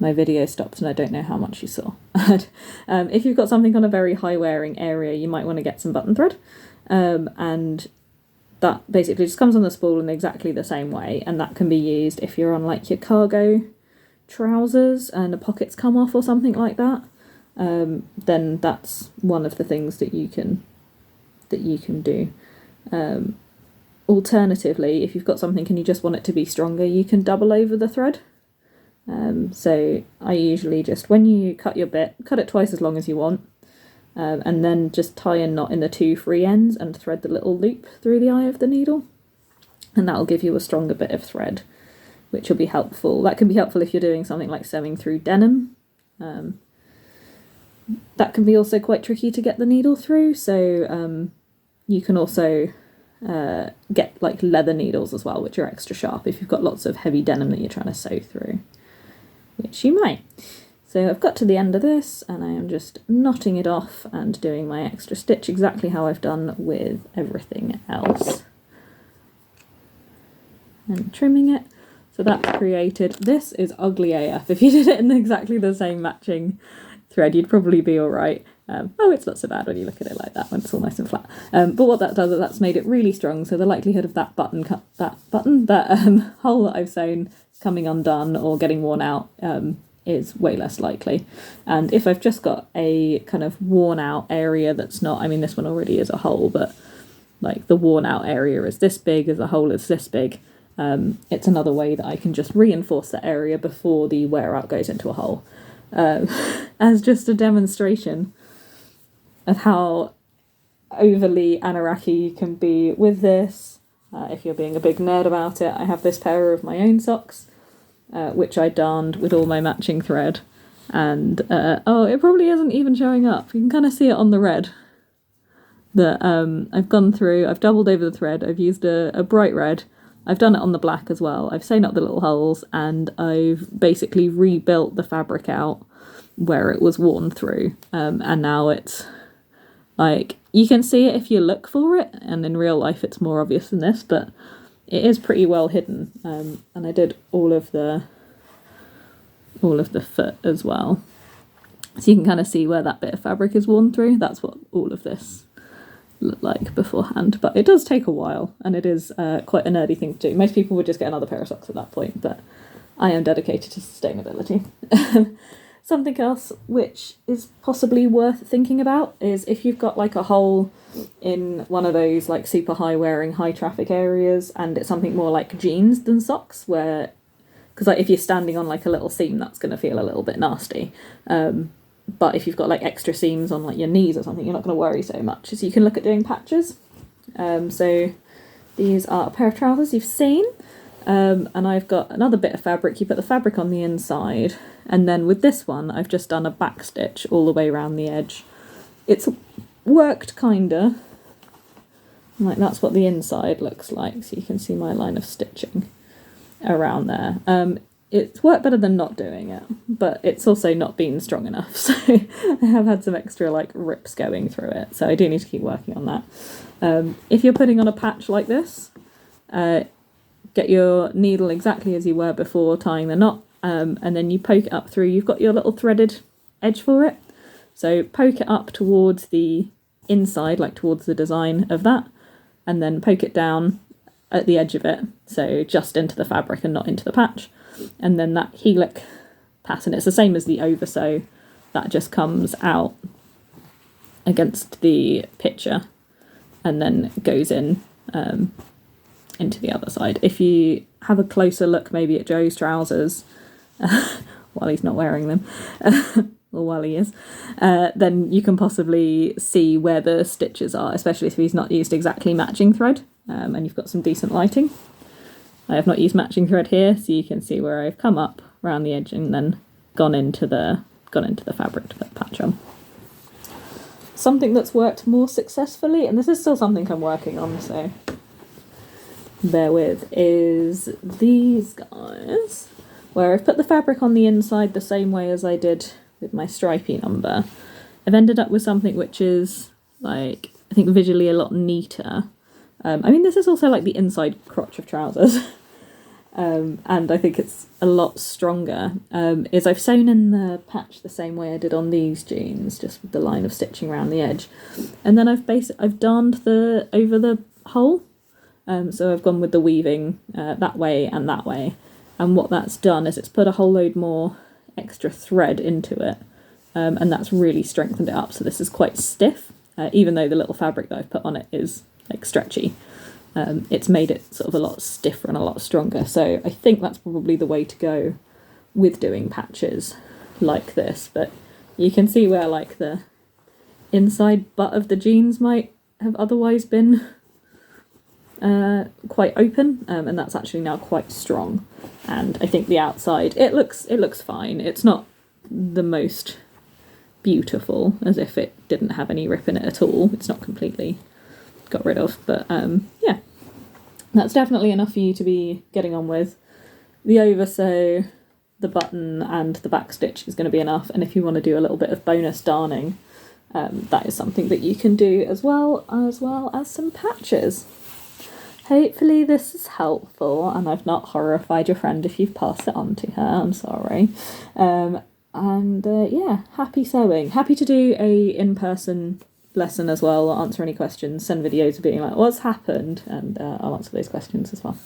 My video stopped and I don't know how much you saw. If you've got something on a very high wearing area, you might want to get some button thread. And that basically just comes on the spool in exactly the same way, and that can be used if you're on like your cargo trousers and the pockets come off or something like that. Then that's one of the things that you can do. Alternatively, if you've got something and you just want it to be stronger, you can double over the thread. So I usually just, when you cut your bit, cut it twice as long as you want, and then just tie a knot in the 2 free ends and thread the little loop through the eye of the needle, and that'll give you a stronger bit of thread, which will be helpful. That can be helpful if you're doing something like sewing through denim. That can be also quite tricky to get the needle through, so you can also get like leather needles as well, which are extra sharp if you've got lots of heavy denim that you're trying to sew through, which you might. So I've got to the end of this and I am just knotting it off and doing my extra stitch exactly how I've done with everything else. And trimming it. So that's created, this is ugly AF. If you did it in exactly the same matching thread, you'd probably be alright. Oh, it's not so bad when you look at it like that, when it's all nice and flat. But what that does is that's made it really strong, so the likelihood of that hole that I've sewn coming undone or getting worn out is way less likely. And if I've just got a kind of worn out area that's not, I mean this one already is a hole, but like the worn out area is this big, as the hole is this big, it's another way that I can just reinforce that area before the wear out goes into a hole. As just a demonstration of how overly Anoraki you can be with this. If you're being a big nerd about it, I have this pair of my own socks, which I darned with all my matching thread, and oh, it probably isn't even showing up. You can kind of see it on the red that I've gone through, I've doubled over the thread, I've used a bright red, I've done it on the black as well, I've sewn up the little holes, and I've basically rebuilt the fabric out where it was worn through, and now it's like, you can see it if you look for it, and in real life it's more obvious than this, but it is pretty well hidden. And I did all of the foot as well, so you can kind of see where that bit of fabric is worn through. That's what all of this looked like beforehand, but it does take a while, and it is quite a nerdy thing to do. Most people would just get another pair of socks at that point, but I am dedicated to sustainability. Something else which is possibly worth thinking about is if you've got like a hole in one of those like super high wearing, high traffic areas, and it's something more like jeans than socks, where, because like if you're standing on like a little seam, that's going to feel a little bit nasty. But if you've got like extra seams on like your knees or something, you're not going to worry so much. So you can look at doing patches. So these are a pair of trousers you've seen. And I've got another bit of fabric. You put the fabric on the inside, and then with this one I've just done a back stitch all the way around the edge. It's worked kinda like, that's what the inside looks like, so you can see my line of stitching around there. It's worked better than not doing it, but it's also not been strong enough, so I have had some extra like rips going through it, so I do need to keep working on that. If you're putting on a patch like this, get your needle exactly as you were before tying the knot, and then you poke it up through. You've got your little threaded edge for it, so poke it up towards the inside, like towards the design of that, and then poke it down at the edge of it, so just into the fabric and not into the patch. And then that helix pattern, it's the same as the oversew, that just comes out against the picture and then goes in into the other side. If you have a closer look maybe at Joe's trousers, while he's not wearing them, or while he is, then you can possibly see where the stitches are, especially if he's not used exactly matching thread, and you've got some decent lighting. I have not used matching thread here, so you can see where I've come up around the edge and then gone into the fabric to put the patch on. Something that's worked more successfully, and this is still something I'm working on, so bear with, is these guys, where I've put the fabric on the inside the same way as I did with my stripy number. I've ended up with something which is, like, I think visually a lot neater. I mean, this is also like the inside crotch of trousers. and I think it's a lot stronger, is I've sewn in the patch the same way I did on these jeans, just with the line of stitching around the edge. And then I've darned over the hole. So I've gone with the weaving that way and that way. And what that's done is it's put a whole load more extra thread into it. And that's really strengthened it up. So this is quite stiff, even though the little fabric that I've put on it is like stretchy. It's made it sort of a lot stiffer and a lot stronger. So I think that's probably the way to go with doing patches like this. But you can see where like the inside butt of the jeans might have otherwise been quite open, and that's actually now quite strong. And I think the outside, it looks fine. It's not the most beautiful, as if it didn't have any rip in it at all. It's not completely got rid of, but yeah, that's definitely enough for you to be getting on with. The oversew, the button and the back stitch is going to be enough, and if you want to do a little bit of bonus darning, that is something that you can do as well as some patches. Hopefully this is helpful, and I've not horrified your friend if you've passed it on to her. I'm sorry. Yeah, happy sewing. Happy to do a in-person lesson as well, answer any questions, send videos of being like, what's happened, and I'll answer those questions as well.